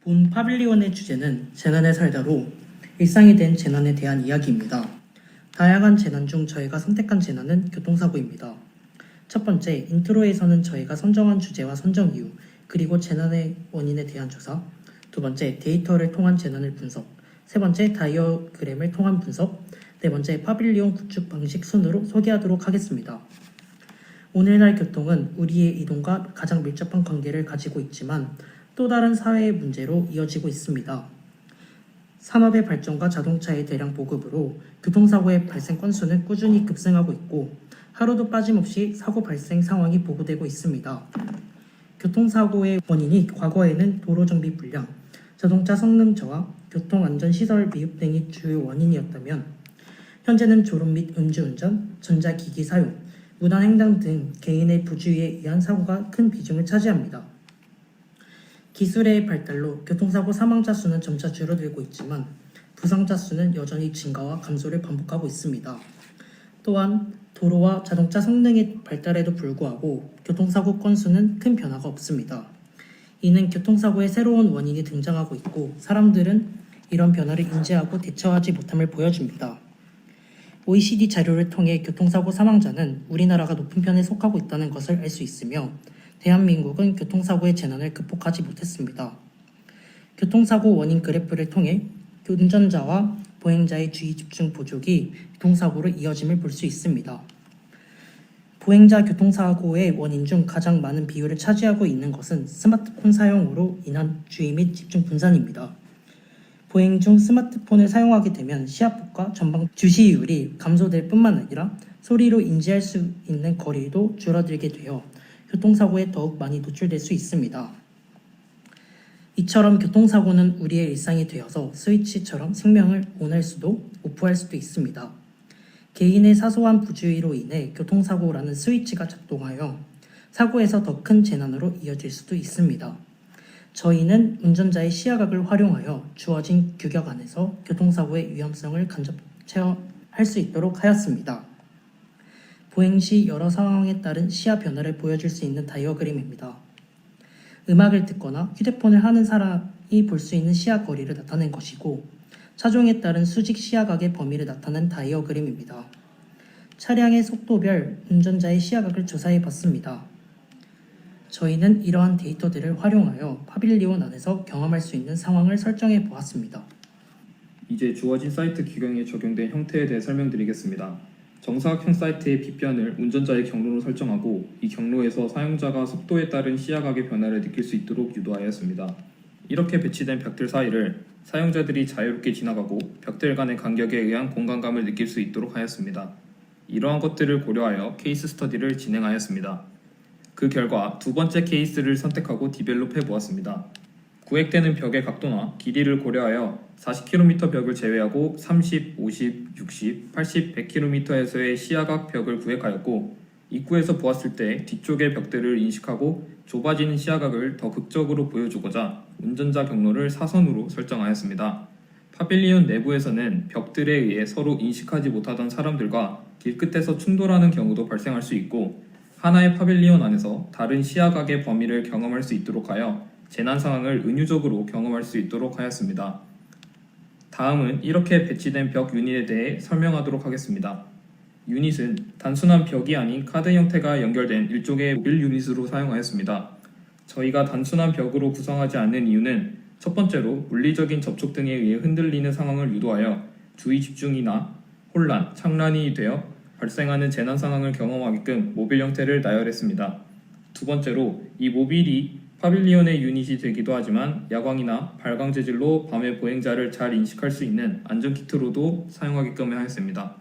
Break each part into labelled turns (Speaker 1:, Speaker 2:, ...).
Speaker 1: 본 파빌리온의 주제는 재난에 살다로 일상이 된 재난에 대한 이야기입니다. 다양한 재난 중 저희가 선택한 재난은 교통사고입니다. 첫 번째, 인트로에서는 저희가 선정한 주제와 선정 이유, 그리고 재난의 원인에 대한 조사. 두 번째, 데이터를 통한 재난을 분석. 세 번째, 다이어그램을 통한 분석. 네 번째, 파빌리온 구축 방식 순으로 소개하도록 하겠습니다. 오늘날 교통은 우리의 이동과 가장 밀접한 관계를 가지고 있지만 또 다른 사회의 문제로 이어지고 있습니다. 산업의 발전과 자동차의 대량 보급으로 교통사고의 발생 건수는 꾸준히 급증하고 있고 하루도 빠짐없이 사고 발생 상황이 보고되고 있습니다. 교통사고의 원인이 과거에는 도로정비 불량, 자동차 성능 저하, 교통안전시설 미흡 등이 주요 원인이었다면 현재는 졸음 및 음주운전, 전자기기 사용, 무단횡단 등 개인의 부주의에 의한 사고가 큰 비중을 차지합니다. 기술의 발달로 교통사고 사망자 수는 점차 줄어들고 있지만 부상자 수는 여전히 증가와 감소를 반복하고 있습니다. 또한 도로와 자동차 성능의 발달에도 불구하고 교통사고 건수는 큰 변화가 없습니다. 이는 교통사고의 새로운 원인이 등장하고 있고 사람들은 이런 변화를 인지하고 대처하지 못함을 보여줍니다. OECD 자료를 통해 교통사고 사망자는 우리나라가 높은 편에 속하고 있다는 것을 알 수 있으며 대한민국은 교통사고의 재난을 극복하지 못했습니다. 교통사고 원인 그래프를 통해 운전자와 보행자의 주의 집중 부족이 교통사고로 이어짐을 볼 수 있습니다. 보행자 교통사고의 원인 중 가장 많은 비율을 차지하고 있는 것은 스마트폰 사용으로 인한 주의 및 집중 분산입니다. 보행 중 스마트폰을 사용하게 되면 시야폭과 전방 주시율이 감소될 뿐만 아니라 소리로 인지할 수 있는 거리도 줄어들게 되어 교통사고에 더욱 많이 노출될 수 있습니다. 이처럼 교통사고는 우리의 일상이 되어서 스위치처럼 생명을 온할 수도 오프할 수도 있습니다. 개인의 사소한 부주의로 인해 교통사고라는 스위치가 작동하여 사고에서 더 큰 재난으로 이어질 수도 있습니다. 저희는 운전자의 시야각을 활용하여 주어진 규격 안에서 교통사고의 위험성을 간접 체험할 수 있도록 하였습니다. 보행 시 여러 상황에 따른 시야 변화를 보여줄 수 있는 다이어그램입니다. 음악을 듣거나 휴대폰을 하는 사람이 볼 수 있는 시야 거리를 나타낸 것이고 차종에 따른 수직 시야각의 범위를 나타낸 다이어그램입니다. 차량의 속도별 운전자의 시야각을 조사해 봤습니다. 저희는 이러한 데이터들을 활용하여 파빌리온 안에서 경험할 수 있는 상황을 설정해 보았습니다.
Speaker 2: 이제 주어진 사이트 규격에 적용된 형태에 대해 설명드리겠습니다. 정사각형 사이트의 빗변을 운전자의 경로로 설정하고 이 경로에서 사용자가 속도에 따른 시야각의 변화를 느낄 수 있도록 유도하였습니다. 이렇게 배치된 벽들 사이를 사용자들이 자유롭게 지나가고 벽들 간의 간격에 의한 공간감을 느낄 수 있도록 하였습니다. 이러한 것들을 고려하여 케이스 스터디를 진행하였습니다. 그 결과 두 번째 케이스를 선택하고 디벨롭해 보았습니다. 구획되는 벽의 각도나 길이를 고려하여 40km 벽을 제외하고 30, 50, 60, 80, 100km에서의 시야각 벽을 구획하였고 입구에서 보았을 때 뒤쪽의 벽들을 인식하고 좁아지는 시야각을 더 극적으로 보여주고자 운전자 경로를 사선으로 설정하였습니다. 파빌리온 내부에서는 벽들에 의해 서로 인식하지 못하던 사람들과 길끝에서 충돌하는 경우도 발생할 수 있고 하나의 파빌리온 안에서 다른 시야각의 범위를 경험할 수 있도록 하여 재난 상황을 은유적으로 경험할 수 있도록 하였습니다. 다음은 이렇게 배치된 벽 유닛에 대해 설명하도록 하겠습니다. 유닛은 단순한 벽이 아닌 카드 형태가 연결된 일종의 모빌 유닛으로 사용하였습니다. 저희가 단순한 벽으로 구성하지 않는 이유는 첫 번째로 물리적인 접촉 등에 의해 흔들리는 상황을 유도하여 주의 집중이나 혼란, 착란이 되어 발생하는 재난 상황을 경험하게끔 모빌 형태를 나열했습니다. 두 번째로 이 모빌이 파빌리온의 유닛이 되기도 하지만 야광이나 발광 재질로 밤에 보행자를 잘 인식할 수 있는 안전키트로도 사용하게끔 하였습니다.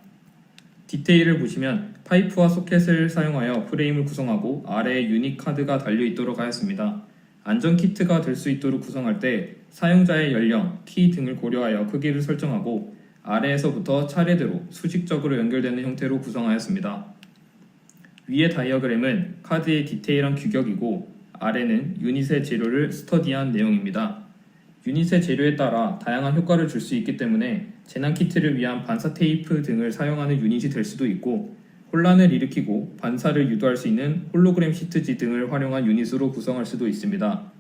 Speaker 2: 디테일을 보시면 파이프와 소켓을 사용하여 프레임을 구성하고 아래에 유닛 카드가 달려있도록 하였습니다. 안전키트가 될 수 있도록 구성할 때 사용자의 연령, 키 등을 고려하여 크기를 설정하고 아래에서부터 차례대로 수직적으로 연결되는 형태로 구성하였습니다. 위의 다이어그램은 카드의 디테일한 규격이고 아래는 유닛의 재료를 스터디한 내용입니다. 유닛의 재료에 따라 다양한 효과를 줄 수 있기 때문에 재난 키트를 위한 반사 테이프 등을 사용하는 유닛이 될 수도 있고 혼란을 일으키고 반사를 유도할 수 있는 홀로그램 시트지 등을 활용한 유닛으로 구성할 수도 있습니다.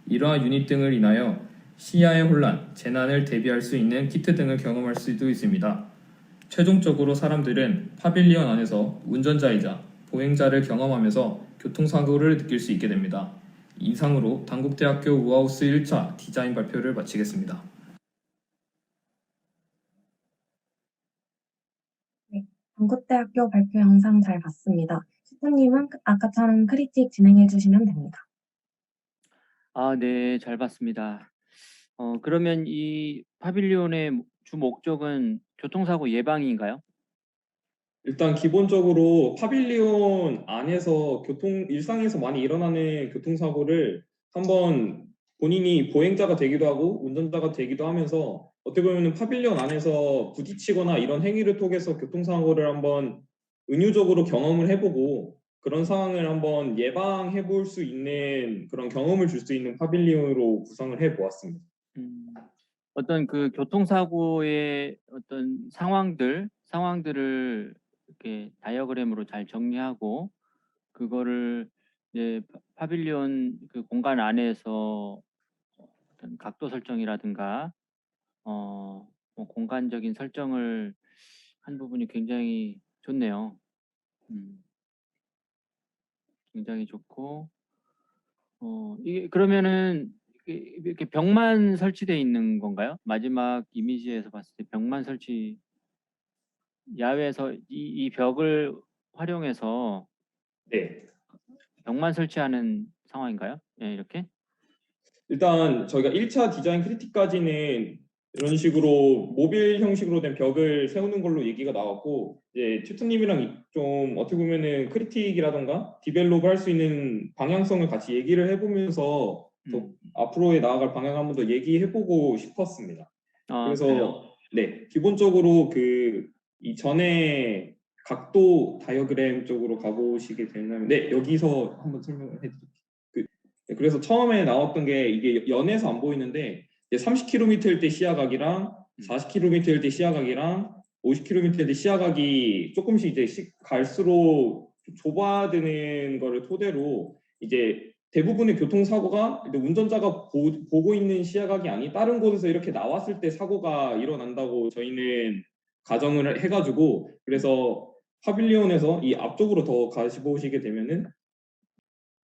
Speaker 2: 이러한 유닛 등을 인하여 시야의 혼란, 재난을 대비할 수 있는 키트 등을 경험할 수도 있습니다. 최종적으로 사람들은 파빌리온 안에서 운전자이자 보행자를 경험하면서 교통사고를 느낄 수 있게 됩니다. 이상으로 단국대학교 우하우스 1차 디자인 발표를 마치겠습니다.
Speaker 3: 네, 단국대학교 발표 영상 잘 봤습니다. 슈트님은 아까처럼 크리틱 진행해 주시면 됩니다.
Speaker 4: 네, 잘 봤습니다. 그러면 이 파빌리온의 주 목적은 교통사고 예방인가요?
Speaker 2: 일단 기본적으로 파빌리온 안에서 일상에서 많이 일어나는 교통사고를 한번 본인이 보행자가 되기도 하고 운전자가 되기도 하면서 어떻게 보면 파빌리온 안에서 부딪히거나 이런 행위를 통해서 교통사고를 한번 은유적으로 경험을 해보고 그런 상황을 한번 예방해 볼 수 있는 그런 경험을 줄 수 있는 파빌리온으로 구성을 해 보았습니다.
Speaker 4: 어떤 그 교통사고의 어떤 상황들을 이렇게 다이어그램으로 잘 정리하고 그거를 이제 파빌리온 그 공간 안에서 어떤 각도 설정이라든가 뭐 공간적인 설정을 한 부분이 굉장히 좋네요. 굉장히 좋고 이게 그러면은 이렇게 벽만 설치되어 있는 건가요? 마지막 이미지에서 봤을 때 벽만 야외에서 이 벽을 활용해서
Speaker 2: 네.
Speaker 4: 벽만 설치하는 상황인가요? 네, 이렇게?
Speaker 2: 일단 저희가 1차 디자인 크리틱까지는 이런 식으로 모빌 형식으로 된 벽을 세우는 걸로 얘기가 나왔고 이제 튜트님이랑 좀 어떻게 보면은 크리틱이라던가 디벨롭을 할 수 있는 방향성을 같이 얘기를 해보면서 더 앞으로의 나아갈 방향 한번 더 얘기해보고 싶었습니다. 그래서
Speaker 4: 그래요?
Speaker 2: 네, 기본적으로 그 이전에 각도 다이어그램 쪽으로 가보시게 되면 네, 여기서 한번 설명을 해드릴게요. 그래서 처음에 나왔던 게 이게 연에서 안 보이는데 30km일 때 시야각이랑 40km일 때 시야각이랑 50km일 때 시야각이 조금씩 이제 갈수록 좁아드는 거를 토대로 이제 대부분의 교통사고가 운전자가 보고 있는 시야각이 아닌 다른 곳에서 이렇게 나왔을 때 사고가 일어난다고 저희는 가정을 해가지고 그래서 파빌리온에서 이 앞쪽으로 더 가시보시게 되면은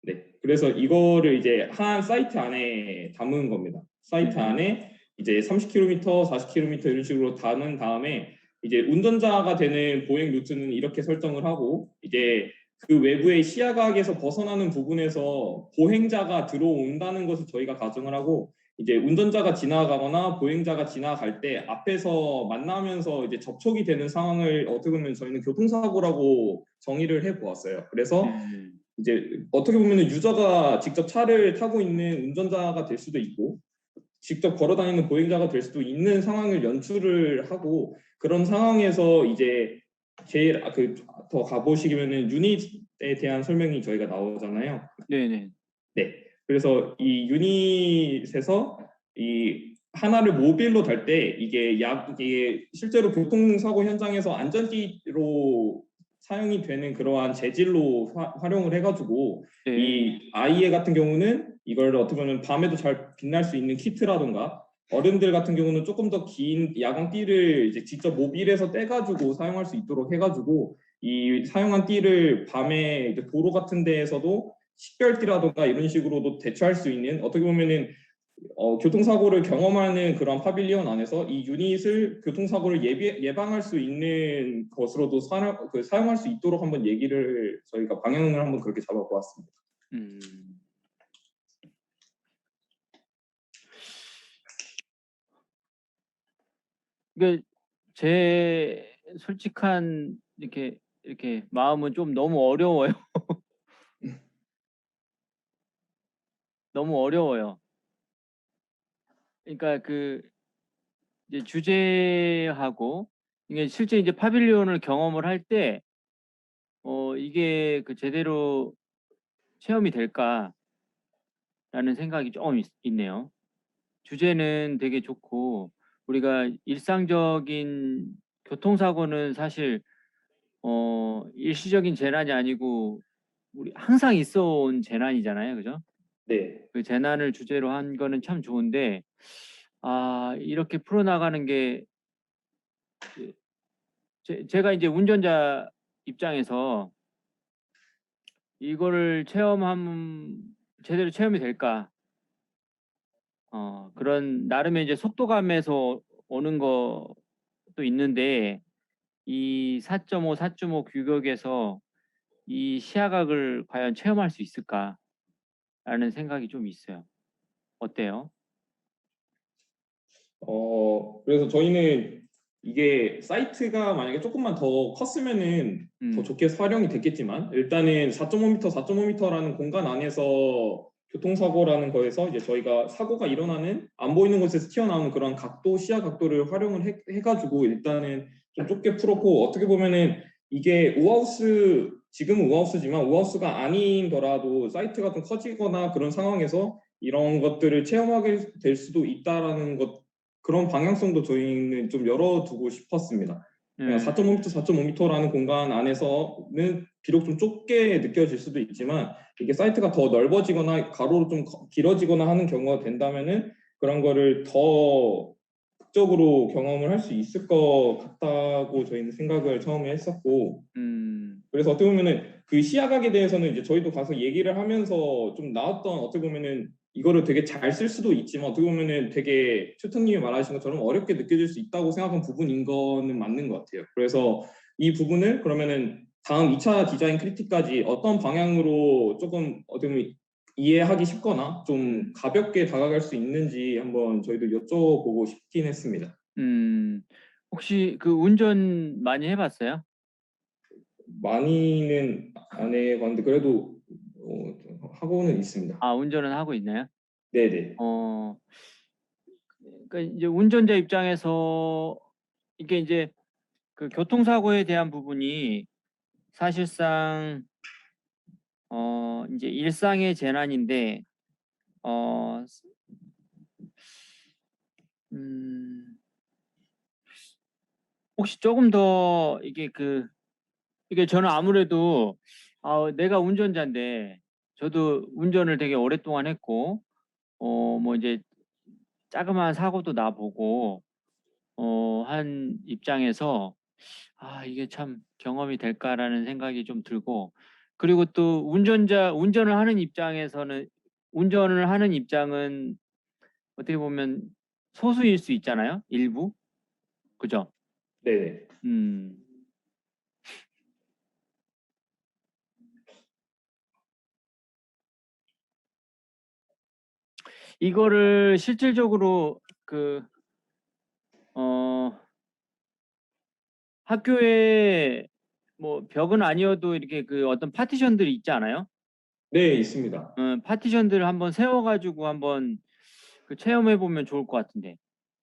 Speaker 2: 네, 그래서 이거를 이제 한 사이트 안에 담은 겁니다. 사이트 안에 이제 30km, 40km 이런 식으로 담은 다음에 이제 운전자가 되는 보행 루트는 이렇게 설정을 하고 이제 그 외부의 시야각에서 벗어나는 부분에서 보행자가 들어온다는 것을 저희가 가정을 하고 이제 운전자가 지나가거나 보행자가 지나갈 때 앞에서 만나면서 이제 접촉이 되는 상황을 어떻게 보면 저희는 교통사고라고 정의를 해 보았어요. 그래서 이제 어떻게 보면 유저가 직접 차를 타고 있는 운전자가 될 수도 있고 직접 걸어 다니는 보행자가 될 수도 있는 상황을 연출을 하고 그런 상황에서 이제 제일 더 가보시면은 유닛에 대한 설명이 저희가 나오잖아요.
Speaker 4: 네네.
Speaker 2: 네. 그래서 이 유닛에서 이 하나를 모빌로 달 때 이게 실제로 교통사고 현장에서 안전띠로 사용이 되는 그러한 재질로 활용을 해가지고
Speaker 4: 네.
Speaker 2: 이 아이에 같은 경우는 이걸 어떻게 보면 밤에도 잘 빛날 수 있는 키트라던가 어른들 같은 경우는 조금 더 긴 야광띠를 이제 직접 모빌에서 떼가지고 사용할 수 있도록 해가지고 이 사용한 띠를 밤에 이제 도로 같은 데에서도 식별띠라던가 이런 식으로도 대처할 수 있는 어떻게 보면은 교통사고를 경험하는 그런 파빌리온 안에서 이 유닛을 교통사고를 예방할 수 있는 것으로도 사용할 수 있도록 한번 얘기를 저희가 방향을 한번 그렇게 잡아보았습니다.
Speaker 4: 이게 제 솔직한 이렇게 마음은 좀 너무 어려워요. 너무 어려워요. 그러니까 그 이제 주제하고 이게 실제 이제 파빌리온을 경험을 할 때 이게 그 제대로 체험이 될까라는 생각이 좀 있네요. 주제는 되게 좋고 우리가 일상적인 교통사고는 사실 일시적인 재난이 아니고 우리 항상 있어 온 재난이잖아요, 그죠?
Speaker 2: 네.
Speaker 4: 그 재난을 주제로 한 거는 참 좋은데 이렇게 풀어나가는 게 제가 이제 운전자 입장에서 이거를 제대로 체험이 될까? 그런 나름의 이제 속도감에서 오는 것도 있는데 이 4.5, 4.5 규격에서 이 시야각을 과연 체험할 수 있을까라는 생각이 좀 있어요. 어때요?
Speaker 2: 그래서 저희는 이게 사이트가 만약에 조금만 더 컸으면은 더 좋게 활용이 됐겠지만 일단은 4.5m, 4.5m라는 공간 안에서 교통사고라는 거에서 이제 저희가 사고가 일어나는 안 보이는 곳에서 튀어나오는 그런 각도, 시야 각도를 활용을 해가지고 일단은 좀 좁게 풀었고 어떻게 보면은 이게 우하우스 지금은 우하우스지만 우하우스가 아니더라도 사이트가 좀 커지거나 그런 상황에서 이런 것들을 체험하게 될 수도 있다라는 것 그런 방향성도 저희는 좀 열어두고 싶었습니다.
Speaker 4: 네.
Speaker 2: 4.5m, 4.5m라는 공간 안에서는 비록 좀 좁게 느껴질 수도 있지만 이게 사이트가 더 넓어지거나 가로로 좀 길어지거나 하는 경우가 된다면은 그런 거를 더 극적으로 경험을 할 수 있을 것 같다고 저희는 생각을 처음에 했었고 그래서 어떻게 보면은 그 시야각에 대해서는 이제 저희도 가서 얘기를 하면서 좀 나왔던 어떻게 보면은 이거를 되게 잘 쓸 수도 있지만 어떻게 보면은 되게 최통님이 말하신 것처럼 어렵게 느껴질 수 있다고 생각한 부분인 거는 맞는 것 같아요. 그래서 이 부분을 그러면은 다음 2차 디자인 크리틱까지 어떤 방향으로 조금 어떻게 보면 이해하기 쉽거나 좀 가볍게 다가갈 수 있는지 한번 저희도 여쭤보고 싶긴 했습니다.
Speaker 4: 혹시 그 운전 많이 해봤어요?
Speaker 2: 많이는 안 해봤는데 그래도 하고는 있습니다.
Speaker 4: 운전은 하고 있나요?
Speaker 2: 네네.
Speaker 4: 그러니까 이제 운전자 입장에서 이게 이제 그 교통사고에 대한 부분이 사실상 이제 일상의 재난인데 어, 혹시 조금 더 이게 저는 아무래도 내가 운전자인데 저도 운전을 되게 오랫동안 했고 뭐 이제 자그마한 사고도 나보고 한 입장에서 이게 참 경험이 될까라는 생각이 좀 들고 그리고 또 운전을 하는 입장은 어떻게 보면 소수일 수 있잖아요. 일부. 그죠?
Speaker 2: 네네.
Speaker 4: 이거를 실질적으로 학교에 뭐 벽은 아니어도 이렇게 어떤 파티션들이 있지 않아요?
Speaker 2: 네, 있습니다.
Speaker 4: 파티션들을 한번 세워가지고 한번 체험해 보면 좋을 것 같은데.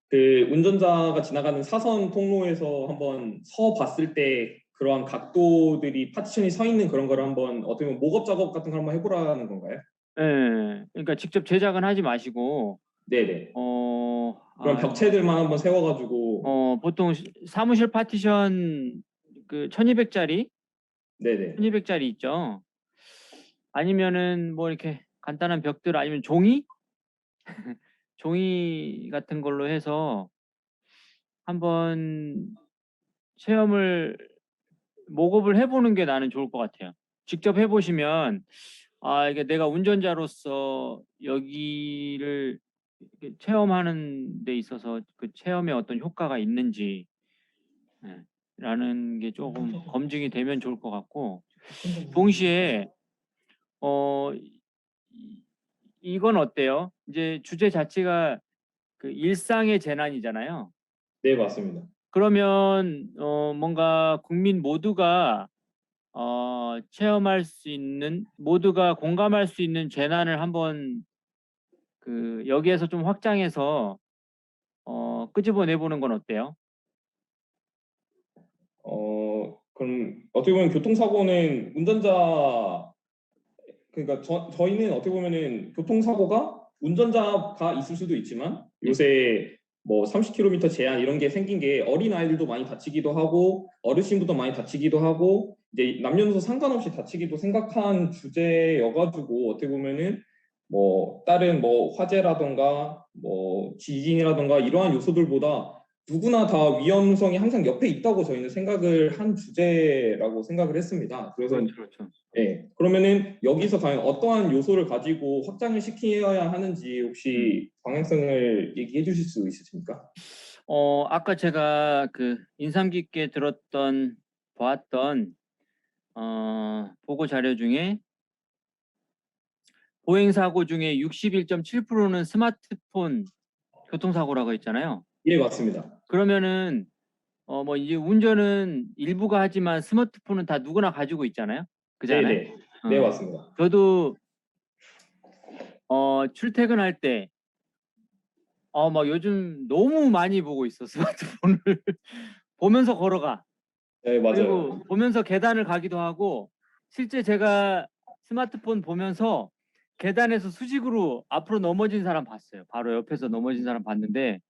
Speaker 2: 그 운전자가 지나가는 사선 통로에서 한번 서 봤을 때 그러한 각도들이 파티션이 서 있는 그런 거를 한번 어떻게 보면 목업 작업 같은 걸 한번 해보라는 건가요?
Speaker 4: 예. 그러니까 직접 제작은 하지 마시고
Speaker 2: 네네.
Speaker 4: 어,
Speaker 2: 그럼 벽체들만 한번 세워가지고
Speaker 4: 보통 사무실 파티션 1200짜리
Speaker 2: 네네.
Speaker 4: 1200짜리 있죠. 아니면은 뭐 이렇게 간단한 벽들 아니면 종이 종이 같은 걸로 해서 한번 체험을 목업을 해보는 게 나는 좋을 것 같아요. 직접 해보시면 이게 내가 운전자로서 여기를 이렇게 체험하는 데 있어서 그 체험에 어떤 효과가 있는지 라는 게 조금 검증이 되면 좋을 것 같고 동시에 이건 어때요? 이제 주제 자체가 일상의 재난이잖아요.
Speaker 2: 네, 맞습니다.
Speaker 4: 그러면 뭔가 국민 모두가 체험할 수 있는 모두가 공감할 수 있는 재난을 한번 여기에서 좀 확장해서 끄집어내 보는 건 어때요?
Speaker 2: 그럼 어떻게 보면 교통사고는 운전자 그러니까 저희는 어떻게 보면은 교통사고가 운전자가 있을 수도 있지만 요새 뭐 30km 제한 이런 게 생긴 게 어린 아이들도 많이 다치기도 하고 어르신들도 많이 다치기도 하고 이제 남녀노소 상관없이 다치기도 생각한 주제여가지고 어떻게 보면은 뭐 다른 뭐 화재라던가 뭐 지진이라던가 이러한 요소들보다 누구나 다 위험성이 항상 옆에 있다고 저희는 생각을 한 주제라고 생각을 했습니다. 그래서
Speaker 4: 그렇죠.
Speaker 2: 예, 그러면은 여기서 과연 어떠한 요소를 가지고 확장을 시켜야 하는지 혹시 방향성을 얘기해 주실 수 있으십니까?
Speaker 4: 아까 제가 그 인상 깊게 보았던 보고 자료 중에 보행 사고 중에 61.7%는 스마트폰 교통사고라고 했잖아요.
Speaker 2: 예, 맞습니다.
Speaker 4: 그러면은 뭐 이제 운전은 일부가 하지만 스마트폰은 다 누구나 가지고 있잖아요. 그렇지
Speaker 2: 네,
Speaker 4: 않아요?
Speaker 2: 네. 네, 맞습니다.
Speaker 4: 저도 출퇴근할 때 막 요즘 너무 많이 보고 있어 스마트폰을. 보면서 걸어가.
Speaker 2: 네, 맞아요.
Speaker 4: 그리고 보면서 계단을 가기도 하고, 실제 제가 스마트폰 보면서 계단에서 수직으로 앞으로 넘어진 사람 봤어요. 바로 옆에서 넘어진 사람 봤는데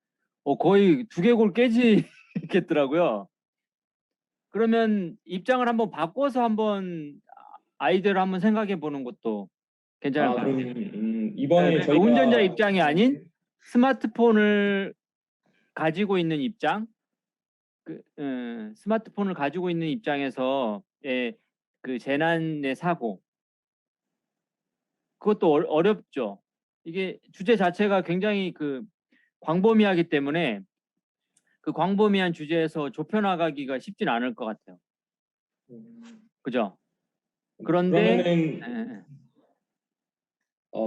Speaker 4: 거의 두개골 깨지겠더라고요. 그러면 입장을 한번 바꿔서 한번 아이디어를 한번 생각해 보는 것도 괜찮을 것
Speaker 2: 그럼
Speaker 4: 같아요.
Speaker 2: 이번에
Speaker 4: 그러니까
Speaker 2: 저희가
Speaker 4: 운전자 입장이 아닌 스마트폰을 가지고 있는 입장, 스마트폰을 가지고 있는 입장에서의 그 재난의 사고, 그것도 어렵죠. 이게 주제 자체가 굉장히 그 광범위하기 때문에 그 광범위한 주제에서 좁혀나가기가 쉽진 않을 것 같아요. 그죠? 그런데
Speaker 2: 그러면은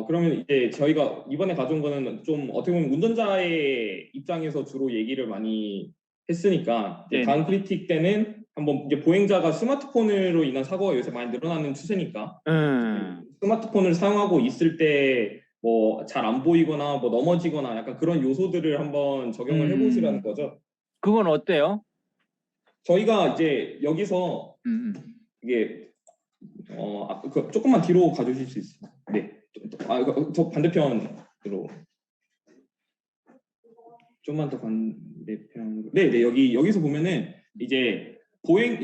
Speaker 2: 그러면 이제 저희가 이번에 가져온 거는 좀 어떻게 보면 운전자의 입장에서 주로 얘기를 많이 했으니까 이제 다음
Speaker 4: 네네.
Speaker 2: 크리틱 때는 한번 이제 보행자가 스마트폰으로 인한 사고가 요새 많이 늘어나는 추세니까 스마트폰을 사용하고 있을 때 뭐 잘 안 보이거나 뭐 넘어지거나 약간 그런 요소들을 한번 적용을 해보시라는 거죠.
Speaker 4: 그건 어때요?
Speaker 2: 저희가 이제 여기서 이게 조금만 뒤로 가주실 수 있어요? 네. 저 반대편으로 좀만 더 반대편으로. 네, 네. 여기서 보면은 이제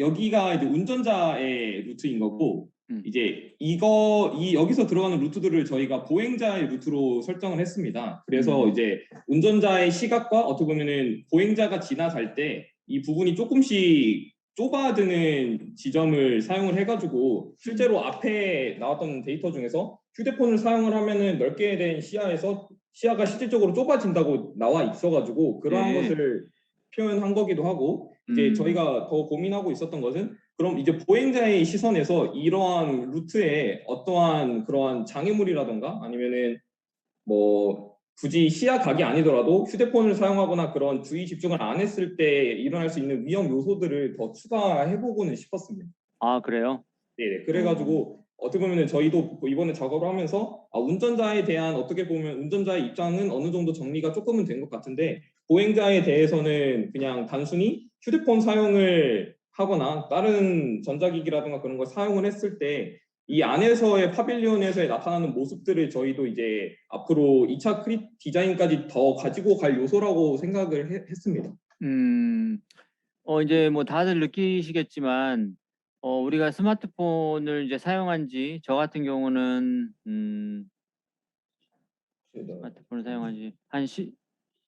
Speaker 2: 여기가 이제 운전자의 루트인 거고 이제 여기서 들어가는 루트들을 저희가 보행자의 루트로 설정을 했습니다. 그래서 이제 운전자의 시각과 어떻게 보면은 보행자가 지나갈 때 이 부분이 조금씩 좁아드는 지점을 사용을 해가지고 실제로 앞에 나왔던 데이터 중에서 휴대폰을 사용을 하면은 넓게 된 시야가 실질적으로 좁아진다고 나와 있어가지고 그러한 것을 표현한 거기도 하고 이제 저희가 더 고민하고 있었던 것은 그럼 이제 보행자의 시선에서 이러한 루트에 어떠한 그러한 장애물이라던가 아니면은 뭐 굳이 시야 각이 아니더라도 휴대폰을 사용하거나 그런 주의 집중을 안 했을 때 일어날 수 있는 위험 요소들을 더 추가해보고는 싶었습니다.
Speaker 4: 아, 그래요?
Speaker 2: 네, 그래가지고 어떻게 보면은 저희도 이번에 작업을 하면서 운전자에 대한 어떻게 보면 운전자의 입장은 어느 정도 정리가 조금은 된 것 같은데 보행자에 대해서는 그냥 단순히 휴대폰 사용을 하거나 다른 전자기기라든가 그런 걸 사용을 했을 때 이 안에서의 파빌리온에서의 나타나는 모습들을 저희도 이제 앞으로 2차 디자인까지 더 가지고 갈 요소라고 생각을 했습니다.
Speaker 4: 이제 뭐 다들 느끼시겠지만 우리가 스마트폰을 이제 사용한 지 저 같은 경우는 스마트폰을 사용한 지 한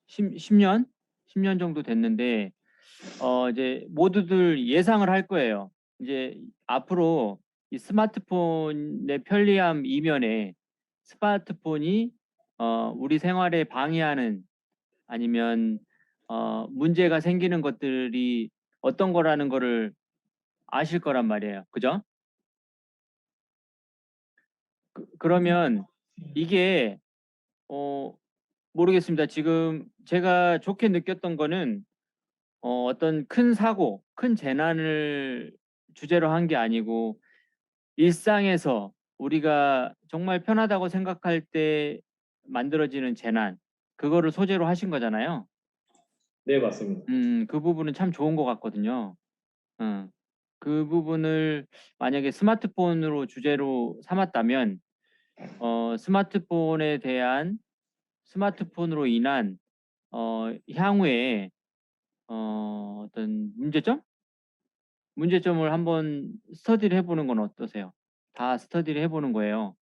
Speaker 4: 10년? 10년 정도 됐는데 이제 모두들 예상을 할 거예요. 이제 앞으로 이 스마트폰의 편리함 이면에 스마트폰이 우리 생활에 방해하는 아니면 문제가 생기는 것들이 어떤 거라는 거를 아실 거란 말이에요. 그죠? 그러면 이게 모르겠습니다. 지금 제가 좋게 느꼈던 거는 어떤 큰 사고, 큰 재난을 주제로 한 게 아니고 일상에서 우리가 정말 편하다고 생각할 때 만들어지는 재난, 그거를 소재로 하신 거잖아요.
Speaker 2: 네, 맞습니다.
Speaker 4: 그 부분은 참 좋은 것 같거든요. 그 부분을 만약에 스마트폰으로 주제로 삼았다면 스마트폰으로 인한 향후에 어떤 문제점을 한번 스터디를 해보는 건 어떠세요? 다 스터디를 해보는 거예요.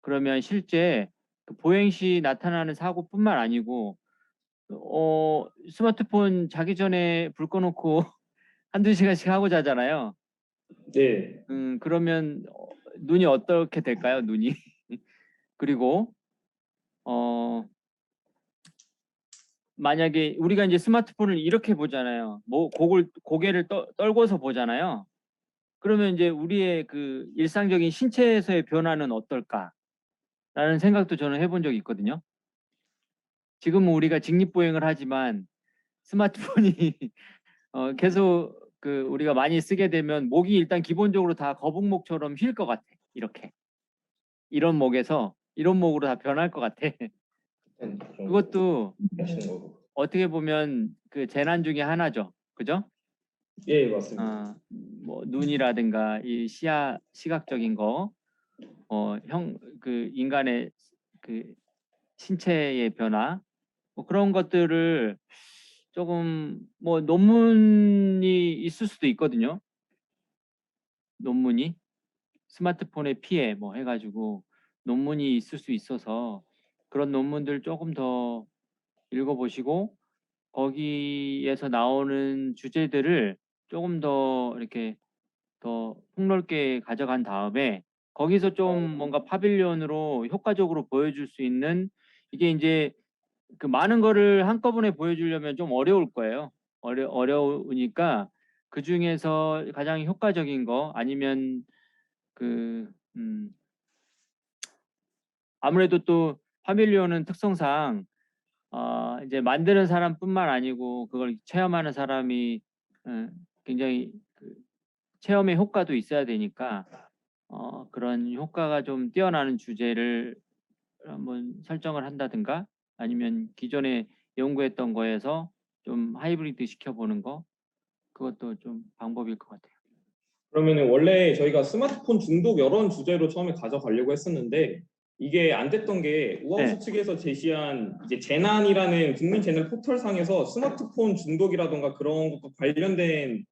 Speaker 4: 그러면 실제 그 보행 시 나타나는 사고뿐만 아니고 스마트폰 자기 전에 불 꺼놓고 한두 시간씩 하고 자잖아요.
Speaker 2: 네.
Speaker 4: 그러면 눈이 어떻게 될까요? 눈이. 그리고 만약에 우리가 이제 스마트폰을 이렇게 보잖아요. 뭐 고개를 떨궈서 보잖아요. 그러면 이제 우리의 그 일상적인 신체에서의 변화는 어떨까라는 생각도 저는 해본 적이 있거든요. 지금은 우리가 직립보행을 하지만 스마트폰이 계속 그 우리가 많이 쓰게 되면 목이 일단 기본적으로 다 거북목처럼 휠 것 같아. 이렇게 이런 목에서 이런 목으로 다 변할 것 같아. 그것도
Speaker 2: 하시는 거고.
Speaker 4: 어떻게 보면 그 재난 중에 하나죠. 그죠?
Speaker 2: 예, 맞습니다.
Speaker 4: 뭐 눈이라든가 이 시각적인 거, 그 인간의 그 신체의 변화, 뭐 그런 것들을 조금 뭐 논문이 있을 수도 있거든요. 논문이 스마트폰의 피해 뭐 해가지고 논문이 있을 수 있어서 그런 논문들 조금 더 읽어보시고 거기에서 나오는 주제들을 조금 더 이렇게 더 폭넓게 가져간 다음에 거기서 좀 뭔가 파빌리온으로 효과적으로 보여줄 수 있는 이게 이제 그 많은 거를 한꺼번에 보여주려면 좀 어려울 거예요. 어려우니까 그 중에서 가장 효과적인 거 아니면 그 아무래도 또 파빌리온은 특성상 이제 만드는 사람뿐만 아니고 그걸 체험하는 사람이 굉장히 그 체험의 효과도 있어야 되니까 그런 효과가 좀 뛰어나는 주제를 한번 설정을 한다든가 아니면 기존에 연구했던 거에서 좀 하이브리드 시켜보는 거 그것도 좀 방법일 것 같아요.
Speaker 2: 그러면은 원래 저희가 스마트폰 중독 이런 주제로 처음에 가져가려고 했었는데 이게 안 됐던 게 우하우스
Speaker 4: 네.
Speaker 2: 측에서 제시한 이제 재난이라는 국민 재난 포털상에서 스마트폰 중독이라던가 그런 것과 관련된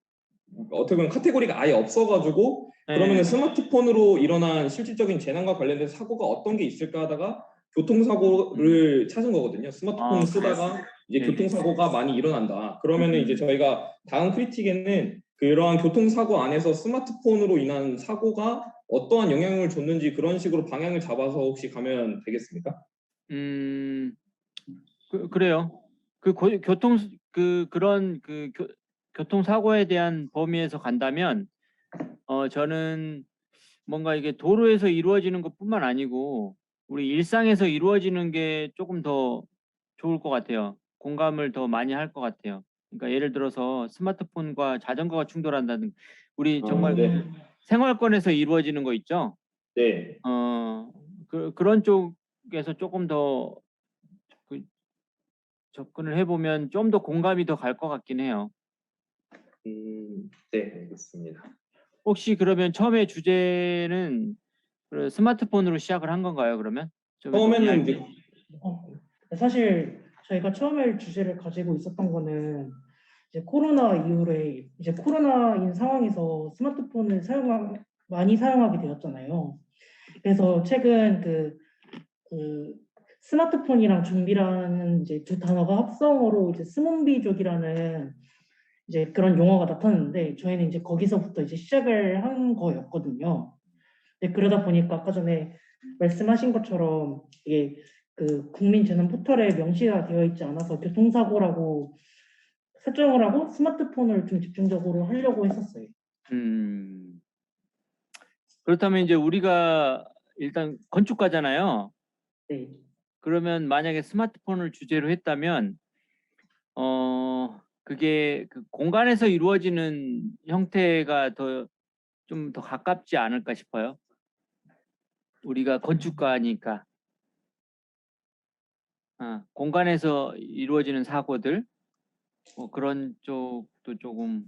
Speaker 2: 어떻게 보면 카테고리가 아예 없어가지고 그러면은
Speaker 4: 네.
Speaker 2: 스마트폰으로 일어난 실질적인 재난과 관련된 사고가 어떤 게 있을까 하다가 교통사고를 찾은 거거든요. 스마트폰을 쓰다가 이제
Speaker 4: 네네.
Speaker 2: 교통사고가 많이 일어난다. 그러면은 이제 저희가 다음 크리틱에는 그러한 교통사고 안에서 스마트폰으로 인한 사고가 어떠한 영향을 줬는지 그런 식으로 방향을 잡아서 혹시 가면 되겠습니까?
Speaker 4: 그래요. 그런 교통사고에 대한 범위에서 간다면 저는 뭔가 이게 도로에서 이루어지는 것뿐만 아니고 우리 일상에서 이루어지는 게 조금 더 좋을 것 같아요. 공감을 더 많이 할 것 같아요. 그러니까 예를 들어서 스마트폰과 자전거가 충돌한다든 우리 정말
Speaker 2: 네.
Speaker 4: 생활권에서 이루어지는 거 있죠.
Speaker 2: 네.
Speaker 4: 그런 쪽에서 조금 더 그 접근을 해보면 좀 더 공감이 더 갈 것 같긴 해요.
Speaker 2: 네, 알겠습니다.
Speaker 4: 혹시 그러면 처음에 주제는 그 스마트폰으로 시작을 한 건가요? 그러면 처음에 논의할
Speaker 2: 처음에는
Speaker 4: 때?
Speaker 2: 이제
Speaker 1: 사실 저희가 처음에 주제를 가지고 있었던 거는 이제 코로나 이후에 이제 코로나인 상황에서 스마트폰을 많이 사용하게 되었잖아요. 그래서 최근 그 스마트폰이랑 좀비라는 이제 두 단어가 합성어로 이제 스몬비족이라는 이제 그런 용어가 나타났는데 저희는 이제 거기서부터 이제 시작을 한 거였거든요. 근데 그러다 보니까 아까 전에 말씀하신 것처럼 이게 그 국민재난 포털에 명시가 되어 있지 않아서 교통사고라고 설정을 하고 스마트폰을 좀 집중적으로 하려고 했었어요.
Speaker 4: 음, 그렇다면 이제 우리가 일단 건축가잖아요.
Speaker 1: 네.
Speaker 4: 그러면 만약에 스마트폰을 주제로 했다면 그게 그 공간에서 이루어지는 형태가 좀 더 가깝지 않을까 싶어요. 우리가 건축가니까 공간에서 이루어지는 사고들 뭐 그런 쪽도 조금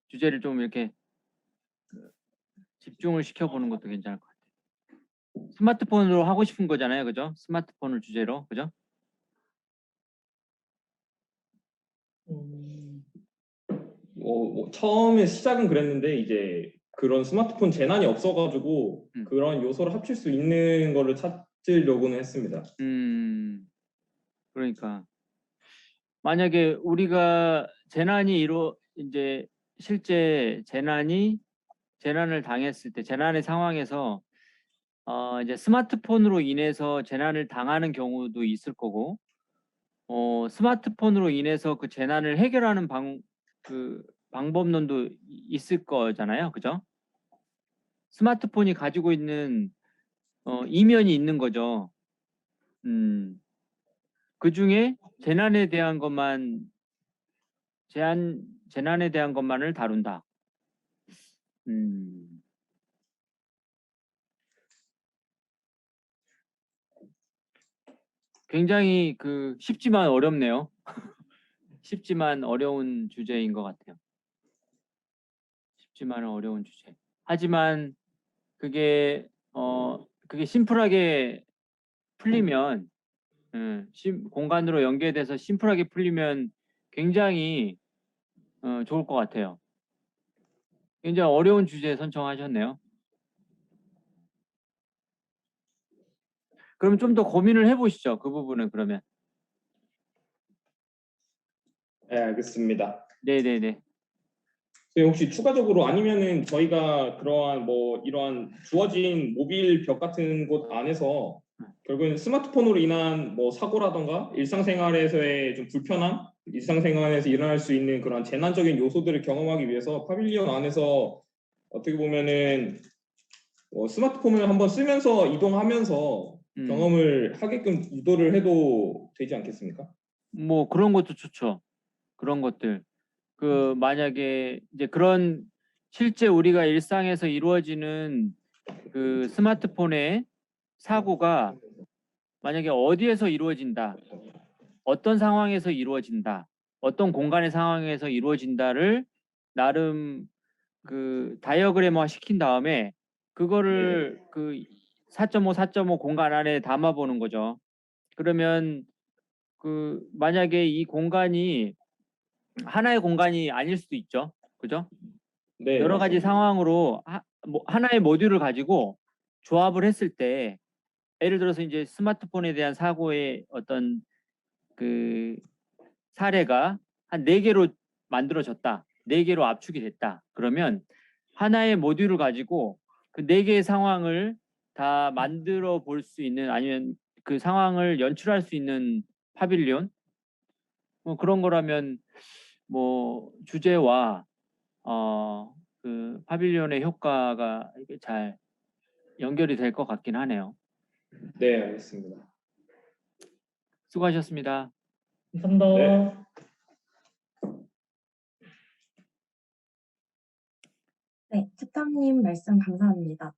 Speaker 4: 주제를 좀 이렇게 집중을 시켜보는 것도 괜찮을 것 같아요. 스마트폰으로 하고 싶은 거잖아요, 그죠? 스마트폰을 주제로, 그죠?
Speaker 1: 음,
Speaker 2: 처음에 시작은 그랬는데 이제 그런 스마트폰 재난이 없어가지고 그런 요소를 합칠 수 있는 거를 찾으려고는 했습니다.
Speaker 4: 그러니까 만약에 우리가 이제 실제 재난을 당했을 때 재난의 상황에서 이제 스마트폰으로 인해서 재난을 당하는 경우도 있을 거고 스마트폰으로 인해서 그 재난을 해결하는 방법론도 있을 거잖아요. 그죠? 스마트폰이 가지고 있는 이면이 있는 거죠. 그중에 재난에 대한 것만을 다룬다. 굉장히 쉽지만 어렵네요. 쉽지만 어려운 주제인 것 같아요. 쉽지만 어려운 주제. 하지만 그게 심플하게 풀리면 공간으로 연계돼서 심플하게 풀리면 굉장히 좋을 것 같아요. 굉장히 어려운 주제 선정하셨네요. 그럼 좀 더 고민을 해보시죠. 그 부분은 그러면.
Speaker 2: 네, 알겠습니다.
Speaker 4: 네네네.
Speaker 2: 혹시 추가적으로 아니면은 저희가 그러한 이러한 주어진 모빌 벽 같은 곳 안에서 결국은 스마트폰으로 인한 사고라던가 일상생활에서의 좀 불편함, 일상생활에서 일어날 수 있는 그런 재난적인 요소들을 경험하기 위해서 파빌리온 안에서 어떻게 보면은 스마트폰을 한번 쓰면서 이동하면서 경험을 하게끔 유도를 해도 되지 않겠습니까?
Speaker 4: 뭐 그런 것도 좋죠. 그런 것들. 만약에 이제 실제 우리가 일상에서 이루어지는 그 스마트폰의 사고가 만약에 어디에서 이루어진다, 어떤 상황에서 이루어진다, 어떤 공간의 상황에서 이루어진다를 나름 다이어그램화 시킨 다음에 그거를 4.5 공간 안에 담아보는 거죠. 그러면 만약에 이 공간이 하나의 공간이 아닐 수도 있죠. 그죠?
Speaker 2: 네,
Speaker 4: 여러 가지
Speaker 2: 맞습니다.
Speaker 4: 상황으로 하나의 모듈을 가지고 조합을 했을 때 예를 들어서 이제 스마트폰에 대한 사고의 어떤 사례가 한 4개로 만들어졌다. 4개로 압축이 됐다. 그러면 하나의 모듈을 가지고 그 4개의 상황을 다 만들어 볼 수 있는 아니면 그 상황을 연출할 수 있는 파빌리온 그런 거라면 주제와 파빌리온의 효과가 이게 잘 연결이 될 것 같긴 하네요.
Speaker 2: 네, 알겠습니다.
Speaker 4: 수고하셨습니다.
Speaker 1: 감사합니다.
Speaker 2: 네.
Speaker 3: 네, 치탐님 말씀 감사합니다.